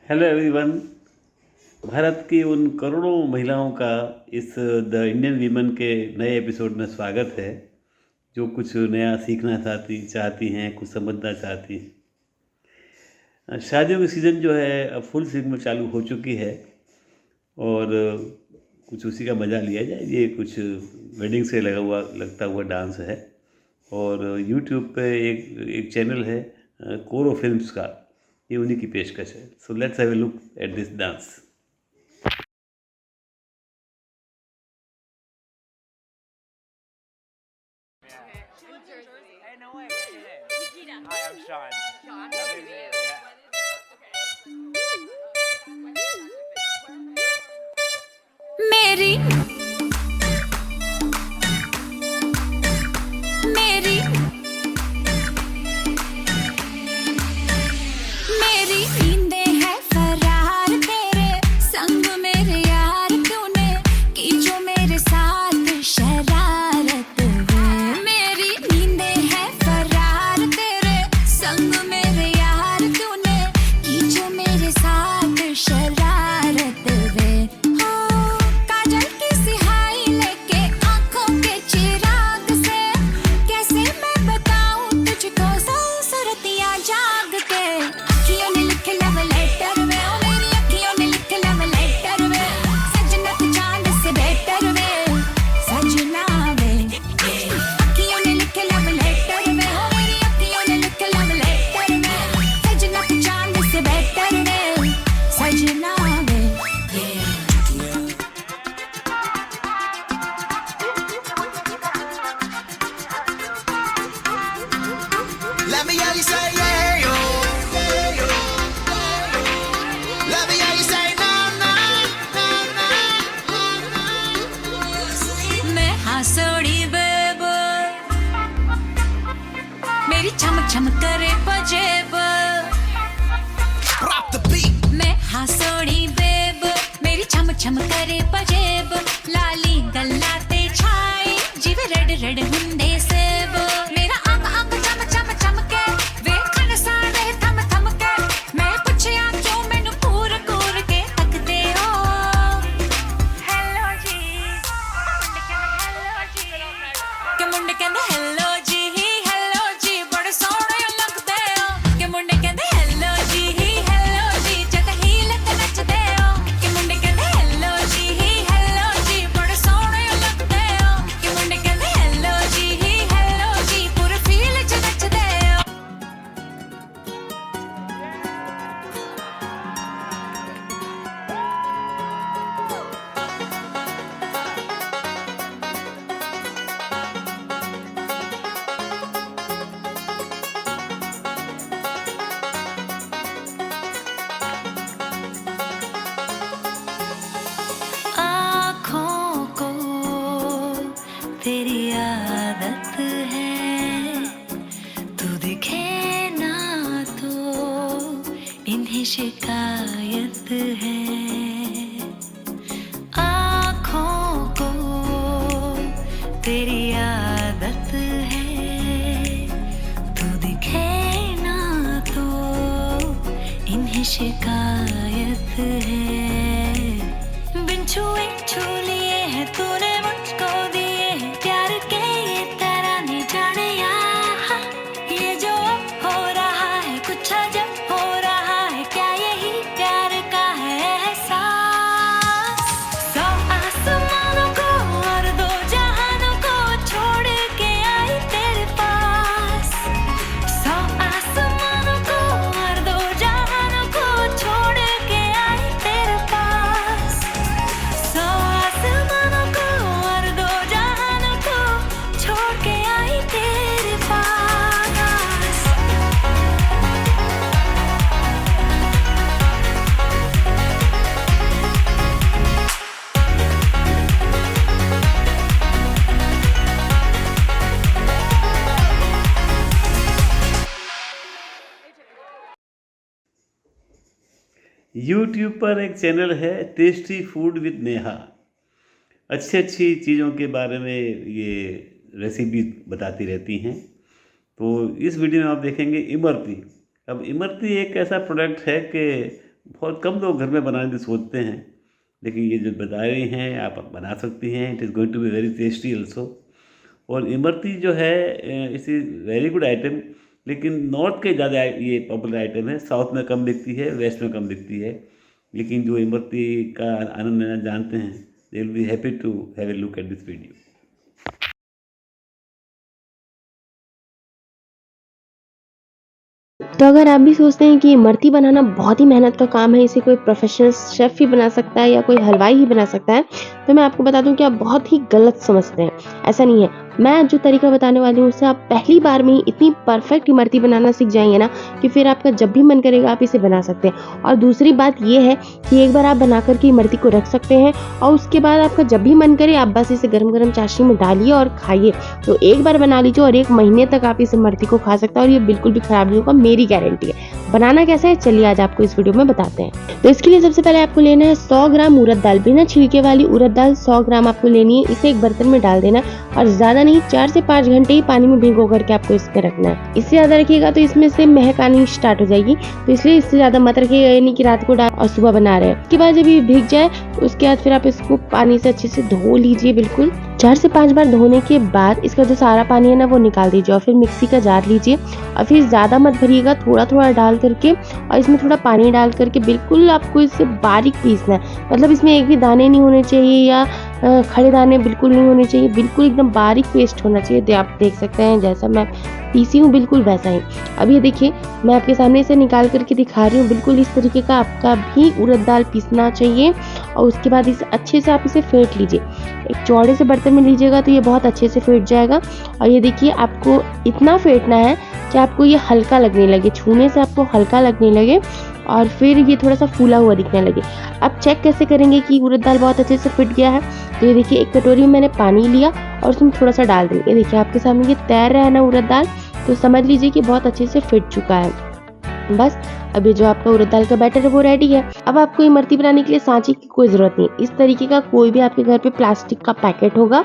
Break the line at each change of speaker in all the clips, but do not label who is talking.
Hello everyone. Bharat की उन करोड़ों महिलाओं का इस द इंडियन वीमन के नए एपिसोड में स्वागत है, जो कुछ नया सीखना चाहती हैं, कुछ समझना चाहती हैं। शादियों की सीज़न जो है अब फुल स्विंग में चालू हो चुकी है और कुछ उसी का मज़ा लिया जाए। ये कुछ वेडिंग से लगता हुआ डांस है और यूट्यूब पे एक चैनल है कोरो फिल्म्स का, ये उन्हीं की पेशकश है। So let's have a look at this dance.
Hey, no way. What's your name? Nikita. Hi, I'm Sean. Sean. Nice to meet you.
मेरी मेरी मेरी नींदें हैं फरार तेरे संग मेरे यार, तूने की जो मेरे साथ शरारत वे। मेरी नींदें हैं फरार तेरे संग मेरे यार, तूने की जो मेरे साथ शरारत वे। हो काजल की सिहाई लेके आंखों के चिराग से, कैसे मैं बताऊं तुझको सौ सुरतियां जाग के। अखियों ने लिखे लव लेटर वे, ओ मेरी अखियों ने लिखे लव लेटर वे। सजना तू चांद से बेटर वे, सजना वे। अखियों ने लिखे लव लेटर वे, ओ मेरी अखियों ने लिखे लव लेटर वे। सजना तू चांद से बेटर वे, सजना वे।
Let me hear you say yeah, yo. Let me hear you say no, no, no, no.
मैं हासोड़ी बेब, मेरी छम छम करे पजेब।
Drop the beat.
मैं हासोड़ी बेब, मेरी छम छम करे पजेब। लाली गल्लाते छाई जीव रेड रेड हुंदे सेब। मेरा अंग अंग चम चम चमके, वेखन सारे थम थम के। मैं पुछया क्यों मैनू कूर कूर के तकदे हो। हेलो जी, के मुंडे कहंदे हेलो जी, हेलो जी, बड़े सोहणे लगदे हो। के मुंडे कहंदे हेलो जी, जद हील ते नचदे हो। के मुंडे कहंदे हेलो जी, बड़े सोहणे लगदे हो। के मुंडे कहंदे हेलो जी, पूरे फील च नचदे हो। आँखों को तेरी आदत है, तू दिखे ना तो इन्हें शिकायत है। आँखों को तेरी आदत है, तू दिखे ना तो इन्हें शिकायत है। बिन छुए छू लिए हैं तूने मुझको, दिए हैं प्यार के ये तराने जाने यहाँ। ये जो अब हो रहा है कुछ अजब हो रहा है, क्या यही प्यार का है एहसास। सौ आसमानों को और दो जहानों को छोड़ के आई तेरे पास। सौ आसमानों को और दो जहानों को छोड़ के आई तेरे पास। सौ आसमानों को और दो जहानों को छोड़ के आई तेरे पास।
यूट्यूब पर एक चैनल है टेस्टी फूड विद नेहा। अच्छी अच्छी चीज़ों के बारे में ये रेसिपी बताती रहती हैं। तो इस वीडियो में आप देखेंगे इमरती। अब इमरती एक ऐसा प्रोडक्ट है कि बहुत कम लोग घर में बनाने की सोचते हैं, लेकिन ये जो बता रहे हैं आप बना सकती हैं। It is going to be very tasty also. और इमरती जो है it is very good item, लेकिन नॉर्थ के ज़्यादा ये पॉपुलर आइटम है, साउथ में कम बिकती है, वेस्ट में कम बिकती है। लेकिन जो इमरती का आनंद लेना जानते हैं, they will be happy to have a look at this video.
तो अगर आप भी सोचते हैं कि इमरती बनाना बहुत ही मेहनत का काम है, इसे कोई प्रोफेशनल शेफ़ ही बना सकता है या कोई हलवाई ही बना सकता है, तो मैं आपको बता दूं कि आप बहुत ही गलत समझते हैं। ऐसा नहीं है। मैं जो तरीका बताने वाली हूँ उससे आप पहली बार में ही इतनी परफेक्ट इमरती बनाना सीख जाएंगे ना कि फिर आपका जब भी मन करेगा आप इसे बना सकते हैं। और दूसरी बात ये है कि एक बार आप बना करके इमरती को रख सकते हैं और उसके बाद आपका जब भी मन करे आप बस इसे गरम गरम चाशनी में डालिए और खाइए। तो एक बार बना लीजिए और 1 महीने तक आप इस इमरती को खा सकते हैं और ये बिल्कुल भी खराब नहीं होगा, मेरी गारंटी है। बनाना कैसा है चलिए आज आपको इस वीडियो में बताते हैं। तो इसके लिए सबसे पहले आपको लेना है 100 ग्राम उड़द दाल, बिना छिलके वाली उड़द दाल 100 ग्राम आपको लेनी है। इसे एक बर्तन में डाल देना और ज्यादा नहीं 4 से 5 घंटे ही पानी में भिगो करके आपको इसमें रखना है। इससे ज्यादा रखिएगा तो इसमें से महक आनी स्टार्ट हो जाएगी, तो इसलिए इससे ज्यादा मत रखिएगा, यानी कि रात को डाल और सुबह बना रहे हैं। उसके बाद जब ये भीग जाए उसके बाद फिर आप इसको पानी से अच्छे से धो लीजिए। बिल्कुल 4 से 5 बार धोने के बाद इसका जो सारा पानी है ना वो निकाल दीजिए और फिर मिक्सी का जार लीजिए और फिर ज्यादा मत भरिएगा, थोड़ा थोड़ा डाल करके और इसमें थोड़ा पानी डाल करके बिल्कुल आपको इसे बारीक पीसना है। मतलब इसमें एक भी दाने नहीं होने चाहिए या खड़े दाने बिल्कुल नहीं होने चाहिए, बिल्कुल एकदम बारीक पेस्ट होना चाहिए। तो आप देख सकते हैं जैसा मैं पीसी हूँ बिल्कुल वैसा ही। अब ये देखिए मैं आपके सामने इसे निकाल करके दिखा रही हूँ। बिल्कुल इस तरीके का आपका भी उड़द दाल पीसना चाहिए और उसके बाद इसे अच्छे से आप इसे फेंट लीजिए। एक चौड़े से बर्तन में लीजिएगा तो ये बहुत अच्छे से फेंट जाएगा। और ये देखिए आपको इतना फेंटना है कि आपको ये हल्का लगने लगे, छूने से आपको हल्का लगने लगे और फिर ये थोड़ा सा फूला हुआ दिखने लगे। अब चेक कैसे करेंगे कि उड़द दाल बहुत अच्छे से फिट गया है? तो ये देखिए एक कटोरी में मैंने पानी लिया और उसमें थोड़ा सा डाल दिया। ये देखिए आपके सामने ये तैर रहा है ना उड़द दाल, तो समझ लीजिए कि बहुत अच्छे से फिट चुका है। बस अब ये जो आपका उड़द दाल का बैटर है वो रेडी है। अब आपको इमरती बनाने के लिए सांचे की कोई जरूरत नहीं। इस तरीके का कोई भी आपके घर पे प्लास्टिक का पैकेट होगा,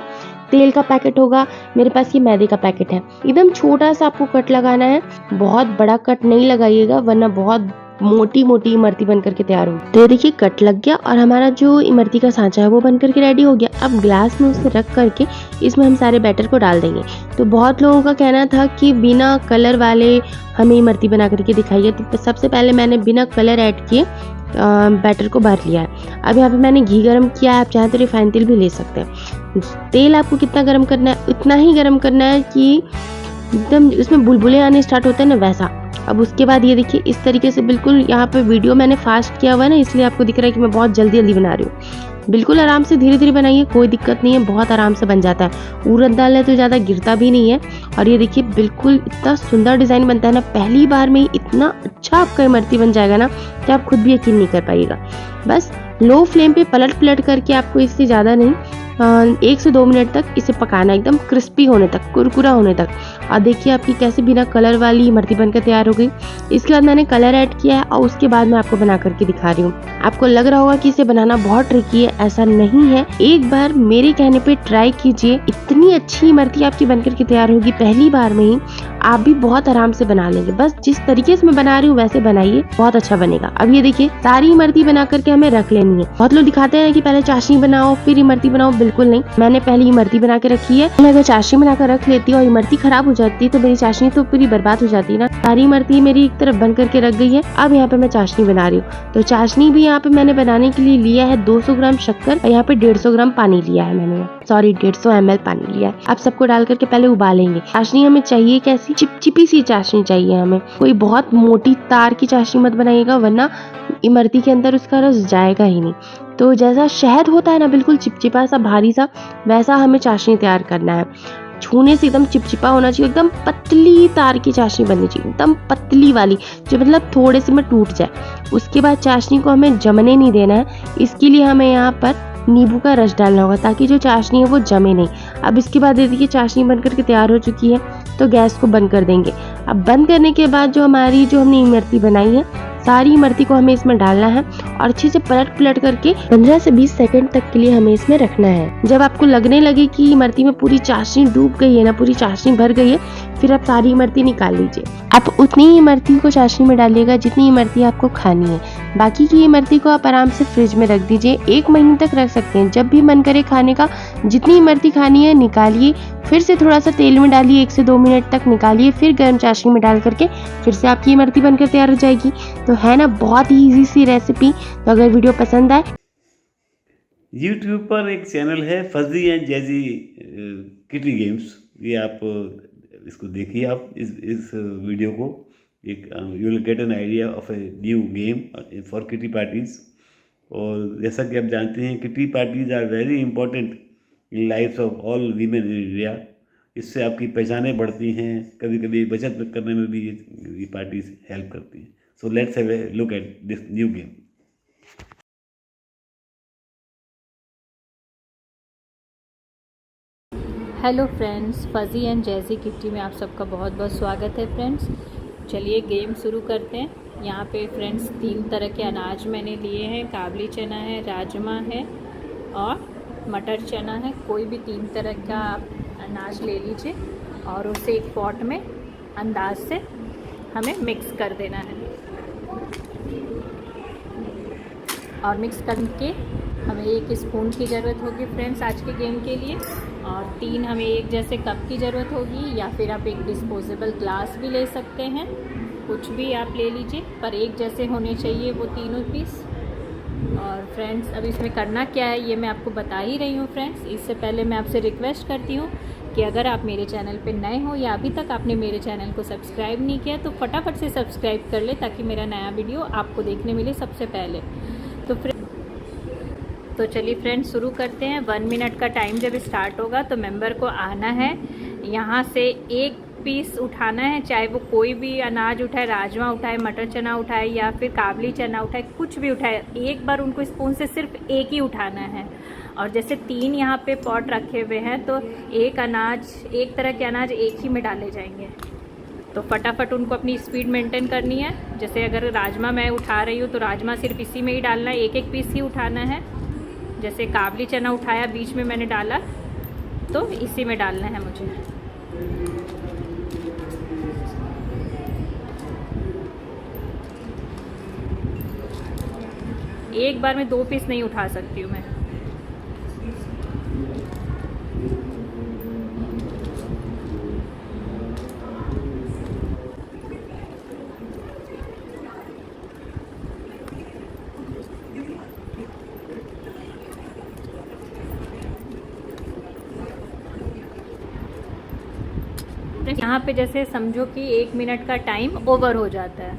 तेल का पैकेट होगा, मेरे पास ये मैदे का पैकेट है। एकदम छोटा सा आपको कट लगाना है, बहुत बड़ा कट नहीं लगाइएगा वरना बहुत मोटी मोटी इमरती बन करके तैयार हो। तो ये देखिए कट लग गया और हमारा जो इमरती का सांचा है वो बन करके रेडी हो गया। अब ग्लास में उसे रख करके इसमें हम सारे बैटर को डाल देंगे। तो बहुत लोगों का कहना था कि बिना कलर वाले हमें इमरती बना करके दिखाइए, तो सबसे पहले मैंने बिना कलर ऐड किए बैटर को भर लिया है। अब यहाँ पे मैंने घी गरम किया है, आप चाहें तो रिफाइंड तेल भी ले सकते हैं। तेल आपको कितना गरम करना है, उतना ही गरम करना है कि एकदम उसमें बुलबुले आने स्टार्ट होते हैं ना वैसा। अब उसके बाद ये देखिए इस तरीके से बिल्कुल, यहाँ पे वीडियो मैंने फास्ट किया हुआ है ना इसलिए आपको दिख रहा है कि मैं बहुत जल्दी जल्दी बना रही हूँ। बिल्कुल आराम से धीरे धीरे बनाइए, कोई दिक्कत नहीं है, बहुत आराम से बन जाता है। उड़द दाल है तो ज़्यादा गिरता भी नहीं है। और ये देखिए बिल्कुल इतना सुंदर डिज़ाइन बनता है ना, पहली बार में ही इतना अच्छा आपका इमरती बन जाएगा ना कि आप खुद भी यकीन नहीं कर पाइएगा। बस लो फ्लेम पे पलट करके आपको इससे ज़्यादा नहीं 1 से 2 मिनट तक इसे पकाना, एकदम क्रिस्पी होने तक, कुरकुरा होने तक। और देखिए आपकी कैसे बिना कलर वाली इमरती बनकर तैयार हो गई। इसके बाद मैंने कलर ऐड किया है और उसके बाद मैं आपको बना करके दिखा रही हूँ। आपको लग रहा होगा कि इसे बनाना बहुत ट्रिकी है, ऐसा नहीं है। एक बार मेरे कहने पे ट्राई कीजिए, इतनी अच्छी इमरती आपकी बनकर के तैयार होगी पहली बार में ही, आप भी बहुत आराम से बना लेंगे। बस जिस तरीके से मैं बना रही हूँ वैसे बनाइए, बहुत अच्छा बनेगा। अब ये देखिए सारी इमरती बना करके हमें रख लेनी है। बहुत लोग दिखाते हैं कि पहले चाशनी बनाओ फिर इमरती बनाओ, बिल्कुल नहीं। मैंने पहले इमरती बना के रखी है। मैं अगर चाशनी बनाकर रख लेती और इमरती खराब हो जाती तो मेरी चाशनी तो पूरी बर्बाद हो जाती ना। सारी इमरती मेरी एक तरफ बन करके रख गई है। अब यहाँ पे मैं चाशनी बना रही हूँ। तो चाशनी भी यहाँ पे मैंने बनाने के लिए लिया है 200 ग्राम शक्कर और यहाँ पे 150 ग्राम पानी लिया है मैंने, सॉरी 150 ml पानी लिया है। अब सबको डाल करके पहले उबालेंगे। चाशनी हमें चाहिए कैसी, चिपचिपी सी चाशनी चाहिए हमें, कोई बहुत मोटी तार की चाशनी मत बनाइएगा वरना इमरती के अंदर उसका रस जाएगा ही नहीं। तो जैसा शहद होता है ना बिल्कुल चिपचिपा सा भारी सा, वैसा हमें चाशनी तैयार करना है। छूने से एकदम चिपचिपा होना चाहिए, एकदम पतली तार की चाशनी बननी चाहिए, एकदम पतली वाली जो मतलब थोड़े से में टूट जाए। उसके बाद चाशनी को हमें जमने नहीं देना है, इसके लिए हमें यहाँ पर नींबू का रस डालना होगा ताकि जो चाशनी है वो जमे नहीं। अब इसके बाद देखिए चाशनी बनकर के तैयार हो चुकी है, तो गैस को बंद कर देंगे। अब बंद करने के बाद जो हमने इमरती बनाई है सारी इमरती को हमें इसमें डालना है और अच्छे से पलट करके 15 से 20 सेकंड तक के लिए हमें इसमें रखना है। जब आपको लगने लगे कि इमरती में पूरी चाशनी डूब गई है ना, पूरी चाशनी भर गई है, फिर आप सारी इमरती निकाल लीजिए। आप उतनी ही इमरती को चाशनी में डालिएगा जितनी इमरती आपको खानी है। बाकी की इमरती को आप आराम से फ्रिज में रख दीजिए, 1 महीने तक रख सकते हैं। जब भी मन करे खाने का, जितनी इमरती खानी है निकालिए, फिर से थोड़ा सा तेल में डालिए, 1 से 2 मिनट तक निकालिए, फिर गर्म चाशनी में डाल करके फिर से आपकी इमरती बनकर तैयार हो जाएगी। तो है ना बहुत ही ईजी सी रेसिपी। तो अगर वीडियो पसंद आए,
यूट्यूब पर एक चैनल है fuzzy and jazzy kitty games, ये आप इसको देखिए। आप इस वीडियो को एक you will get an idea of a new game for kitty parties. और जैसा कि आप जानते हैं kitty parties are very important in life of all women in India. इससे आपकी पहचानें बढ़ती हैं, कभी कभी बचत करने में भी ये पार्टीज हेल्प करती हैं। So let's have a look at this new game.
Hello friends, fuzzy and Jazzy kitty में आप सबका बहुत बहुत स्वागत है फ्रेंड्स। चलिए गेम शुरू करते हैं। यहाँ पे फ्रेंड्स 3 तरह के अनाज मैंने लिए हैं। काबली चना है, राजमा है और मटर चना है। कोई भी 3 तरह का आप अनाज ले लीजिए और उसे एक पॉट में अंदाज से हमें मिक्स कर देना है। और मिक्स करके हमें 1 स्पून की ज़रूरत होगी फ्रेंड्स आज के गेम के लिए, और 3 हमें एक जैसे कप की ज़रूरत होगी, या फिर आप एक डिस्पोजेबल ग्लास भी ले सकते हैं। कुछ भी आप ले लीजिए, पर एक जैसे होने चाहिए वो तीनों पीस। और फ्रेंड्स अब इसमें करना क्या है ये मैं आपको बता ही रही हूँ फ्रेंड्स। इससे पहले मैं आपसे रिक्वेस्ट करती हूँ कि अगर आप मेरे चैनल पे नए हो या अभी तक आपने मेरे चैनल को सब्सक्राइब नहीं किया तो फटाफट से सब्सक्राइब कर ले, ताकि मेरा नया वीडियो आपको देखने मिले सबसे पहले। तो चलिए फ्रेंड्स शुरू करते हैं। 1 मिनट का टाइम जब स्टार्ट होगा तो मेंबर को आना है, यहाँ से 1 पीस उठाना है, चाहे वो कोई भी अनाज उठाए, राजमा उठाए, मटर चना उठाए या फिर काबली चना उठाए, कुछ भी उठाए। एक बार उनको स्पून से सिर्फ 1 ही उठाना है। और जैसे 3 यहाँ पे पॉट रखे हुए हैं तो एक तरह के अनाज एक ही में डाले जाएंगे। तो फटाफट उनको अपनी स्पीड मेंटेन करनी है। जैसे अगर राजमा मैं उठा रही हूँ तो राजमा सिर्फ इसी में ही डालना है, 1 पीस ही उठाना है। जैसे काबली चना उठाया बीच में मैंने डाला तो इसी में डालना है मुझे। एक बार में 2 पीस नहीं उठा सकती हूँ मैं। यहाँ पे जैसे समझो कि 1 मिनट का टाइम ओवर हो जाता है,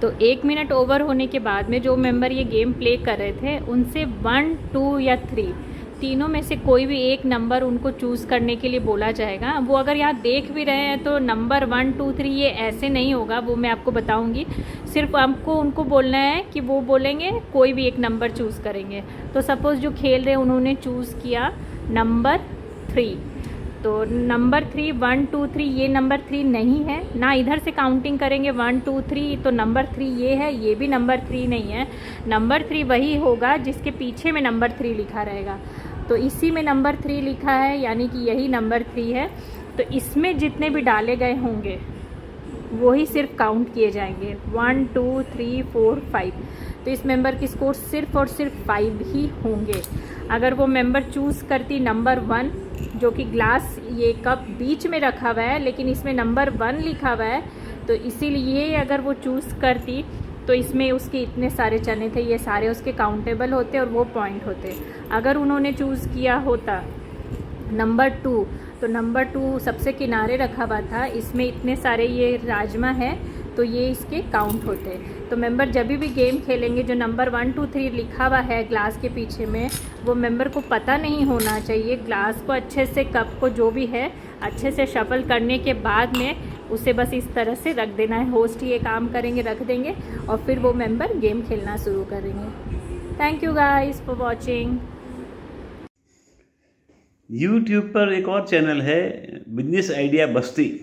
तो 1 मिनट ओवर होने के बाद में जो मेंबर ये गेम प्ले कर रहे थे उनसे 1, 2 या 3 तीनों में से कोई भी एक नंबर उनको चूज़ करने के लिए बोला जाएगा। वो अगर यहाँ देख भी रहे हैं तो नंबर 1, 2, 3 ये ऐसे नहीं होगा, वो मैं आपको बताऊंगी। सिर्फ आपको उनको बोलना है कि वो बोलेंगे कोई भी एक नंबर चूज़ करेंगे। तो सपोज़ जो खेल रहे उन्होंने चूज़ किया नंबर 3, तो नंबर 3 1, 2, 3 ये नंबर 3 नहीं है ना, इधर से काउंटिंग करेंगे 1, 2, 3 तो नंबर 3 ये है, ये भी नंबर 3 नहीं है। नंबर 3 वही होगा जिसके पीछे में नंबर 3 लिखा रहेगा। तो इसी में नंबर 3 लिखा है यानी कि यही नंबर 3 है। तो इसमें जितने भी डाले गए होंगे वही सिर्फ काउंट किए जाएंगे, 1, 2, 3, 4, 5। तो इस मेंबर की स्कोर सिर्फ और सिर्फ 5 ही होंगे। अगर वो मेंबर चूज़ करती नंबर 1, जो कि ग्लास ये कप बीच में रखा हुआ है लेकिन इसमें नंबर 1 लिखा हुआ है, तो इसीलिए अगर वो चूज़ करती तो इसमें उसके इतने सारे चने थे, ये सारे उसके काउंटेबल होते और वो पॉइंट होते। अगर उन्होंने चूज़ किया होता नंबर 2, तो नंबर 2 सबसे किनारे रखा हुआ था, इसमें इतने सारे ये राजमा है तो ये इसके काउंट होते। तो मेंबर जब भी गेम खेलेंगे जो नंबर 1, 2, 3 लिखा हुआ है ग्लास के पीछे में, वो मेंबर को पता नहीं होना चाहिए। ग्लास को अच्छे से, कप को जो भी है अच्छे से शफल करने के बाद में उसे बस इस तरह से रख देना है। होस्ट ये काम करेंगे, रख देंगे और फिर वो मेंबर गेम खेलना शुरू करेंगे। Thank you guys for watching.
YouTube पर एक और चैनल है बिजनेस आइडिया बस्ती।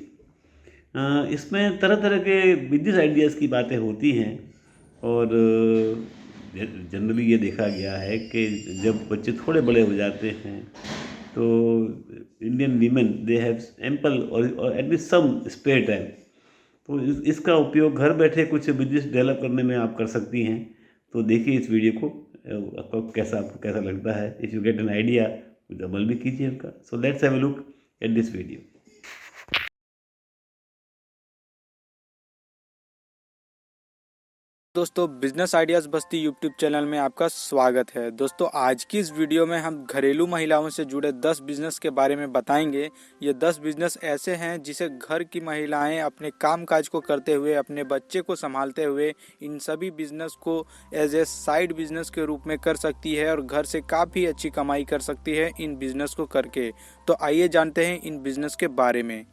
इसमें तरह तरह के बिजनेस आइडियाज़ की बातें होती हैं और जनरली ये देखा गया है कि जब बच्चे थोड़े बड़े हो जाते हैं तो Indian women they have ample और एटलीस्ट सम स्पेयर टाइम, तो इसका उपयोग घर बैठे कुछ बिजनेस डेवलप करने में आप कर सकती हैं। तो देखिए इस वीडियो को, आपको कैसा लगता है। If you get an idea कुछ अमल भी कीजिए उनका। So let's have a look at this video.
दोस्तों, बिजनेस आइडियाज़ बस्ती यूट्यूब चैनल में आपका स्वागत है। दोस्तों, आज की इस वीडियो में हम घरेलू महिलाओं से जुड़े 10 बिजनेस के बारे में बताएंगे। ये 10 बिजनेस ऐसे हैं जिसे घर की महिलाएं अपने कामकाज को करते हुए, अपने बच्चे को संभालते हुए इन सभी बिजनेस को एज ए साइड बिजनेस के रूप में कर सकती है और घर से काफ़ी अच्छी कमाई कर सकती है इन बिजनेस को करके। तो आइए जानते हैं इन बिजनेस के बारे में।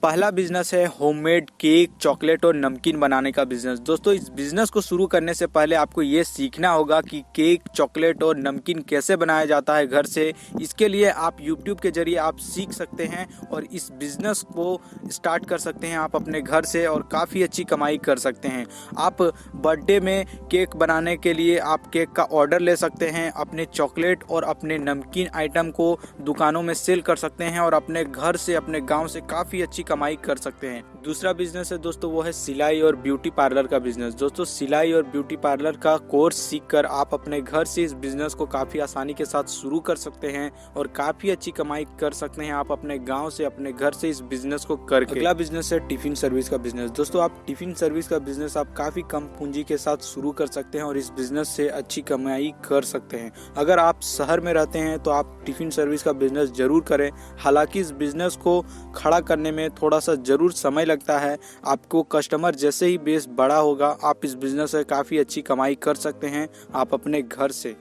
पहला बिजनेस है होममेड केक, चॉकलेट और नमकीन बनाने का बिजनेस। दोस्तों, इस बिजनेस को शुरू करने से पहले आपको ये सीखना होगा कि केक, चॉकलेट और नमकीन कैसे बनाया जाता है घर से। इसके लिए आप YouTube के जरिए आप सीख सकते हैं और इस बिजनेस को स्टार्ट कर सकते हैं आप अपने घर से और काफ़ी अच्छी कमाई कर सकते हैं। आप बर्थडे में केक बनाने के लिए आप केक का ऑर्डर ले सकते हैं, अपने चॉकलेट और अपने नमकीन आइटम को दुकानों में सेल कर सकते हैं और अपने घर से, अपने गाँव से काफ़ी अच्छी कमाई कर सकते हैं। दूसरा बिजनेस है दोस्तों, वो है सिलाई और ब्यूटी पार्लर का बिजनेस। दोस्तों, सिलाई और ब्यूटी पार्लर का कोर्स सीखकर आप अपने घर से इस बिजनेस को काफ़ी आसानी के साथ शुरू कर सकते हैं और काफ़ी अच्छी कमाई कर सकते हैं आप अपने गांव से, अपने घर से इस बिजनेस को करके। अगला बिजनेस है टिफिन सर्विस का बिजनेस। दोस्तों, आप टिफिन सर्विस का बिजनेस आप काफ़ी कम पूंजी के साथ शुरू कर सकते हैं और इस बिजनेस से अच्छी कमाई कर सकते हैं। अगर आप शहर में रहते हैं तो आप टिफिन सर्विस का बिजनेस जरूर करें। हालांकि इस बिजनेस को खड़ा करने में थोड़ा सा जरूर समय लगता है। आपको कस्टमर जैसे ही बेस बड़ा होगा, आप इस बिजनेस से काफ़ी अच्छी कमाई कर सकते हैं आप अपने घर से।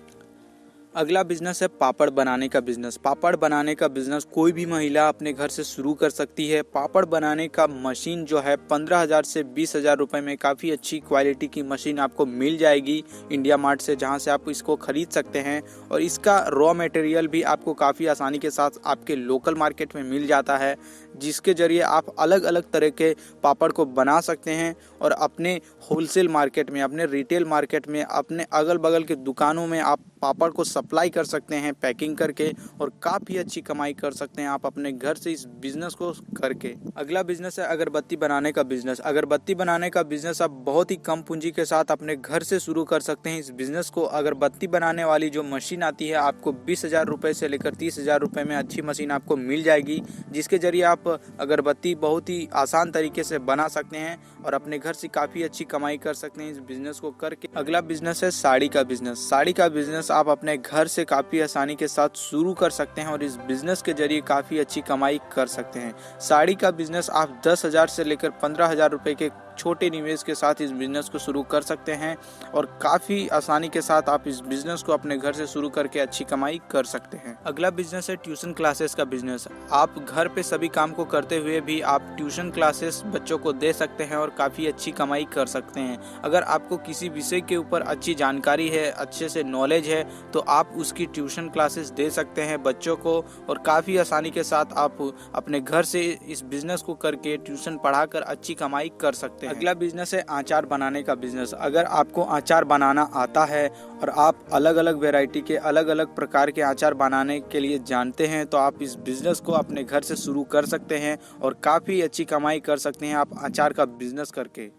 अगला बिजनेस है पापड़ बनाने का बिजनेस। पापड़ बनाने का बिजनेस कोई भी महिला अपने घर से शुरू कर सकती है। पापड़ बनाने का मशीन जो है 15,000 से 20,000 रुपए में काफ़ी अच्छी क्वालिटी की मशीन आपको मिल जाएगी इंडिया मार्ट से, जहां से आप इसको खरीद सकते हैं। और इसका रॉ मटेरियल भी आपको काफ़ी आसानी के साथ आपके लोकल मार्केट में मिल जाता है, जिसके जरिए आप अलग अलग तरह के पापड़ को बना सकते हैं और अपने होलसेल मार्केट में, अपने रिटेल मार्केट में, अपने अगल बगल के दुकानों में आप पापड़ को सप्लाई कर सकते हैं पैकिंग करके और काफ़ी अच्छी कमाई कर सकते हैं आप अपने घर से इस बिज़नेस को करके। अगला बिजनेस है अगरबत्ती बनाने का बिजनेस। अगरबत्ती बनाने का बिजनेस आप बहुत ही कम पूंजी के साथ अपने घर से शुरू कर सकते हैं इस बिज़नेस को। अगरबत्ती बनाने वाली जो मशीन आती है, आपको 20,000 रुपये से लेकर 30,000 रुपये में अच्छी मशीन आपको मिल जाएगी, जिसके जरिए आप अगरबत्ती बहुत ही आसान तरीके से बना सकते हैं और अपने घर से काफ़ी अच्छी कमाई कर सकते हैं इस बिज़नेस को करके। अगला बिजनेस है साड़ी का बिजनेस। साड़ी का बिजनेस आप अपने घर से काफ़ी आसानी के साथ शुरू कर सकते हैं और इस बिज़नेस के जरिए काफ़ी अच्छी कमाई कर सकते हैं। साड़ी का बिज़नेस आप 10,000 से लेकर 15,000 रुपये के छोटे निवेश के साथ इस बिज़नेस को शुरू कर सकते हैं और काफ़ी आसानी के साथ आप इस बिज़नेस को अपने घर से शुरू करके अच्छी कमाई कर सकते हैं। अगला बिज़नेस है ट्यूशन क्लासेस का बिज़नेस। आप घर पे सभी काम को करते हुए भी आप ट्यूशन क्लासेस बच्चों को दे सकते हैं और काफ़ी अच्छी कमाई कर सकते हैं। अगर आपको किसी विषय के ऊपर अच्छी जानकारी है, अच्छे से नॉलेज है, तो आप उसकी ट्यूशन क्लासेस दे सकते हैं बच्चों को और काफ़ी आसानी के साथ आप अपने घर से इस बिज़नेस को करके ट्यूशन पढ़ाकर अच्छी कमाई कर सकते हैं। अगला बिजनेस है अचार बनाने का बिजनेस। अगर आपको अचार बनाना आता है और आप अलग अलग वैरायटी के, अलग अलग प्रकार के अचार बनाने के लिए जानते हैं, तो आप इस बिजनेस को अपने घर से शुरू कर सकते हैं और काफ़ी अच्छी कमाई कर सकते हैं आप अचार का बिजनेस करके।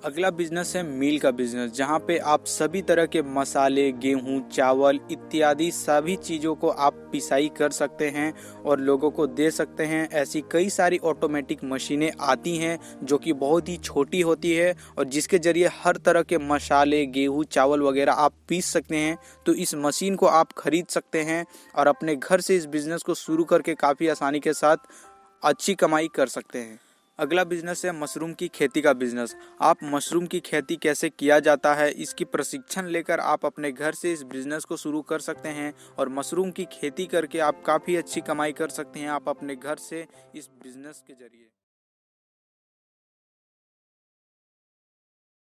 अगला बिजनेस है मील का बिजनेस, जहाँ पे आप सभी तरह के मसाले, गेहूं, चावल इत्यादि सभी चीज़ों को आप पिसाई कर सकते हैं और लोगों को दे सकते हैं। ऐसी कई सारी ऑटोमेटिक मशीनें आती हैं जो कि बहुत ही छोटी होती है और जिसके ज़रिए हर तरह के मसाले, गेहूं, चावल वगैरह आप पीस सकते हैं। तो इस मशीन को आप खरीद सकते हैं और अपने घर से इस बिज़नेस को शुरू करके काफ़ी आसानी के साथ अच्छी कमाई कर सकते हैं। अगला बिजनेस है मशरूम की खेती का बिजनेस। आप मशरूम की खेती कैसे किया जाता है, इसकी प्रशिक्षण लेकर आप अपने घर से इस बिजनेस को शुरू कर सकते हैं और मशरूम की खेती करके आप काफ़ी अच्छी कमाई कर सकते हैं आप अपने घर से इस बिजनेस के जरिए।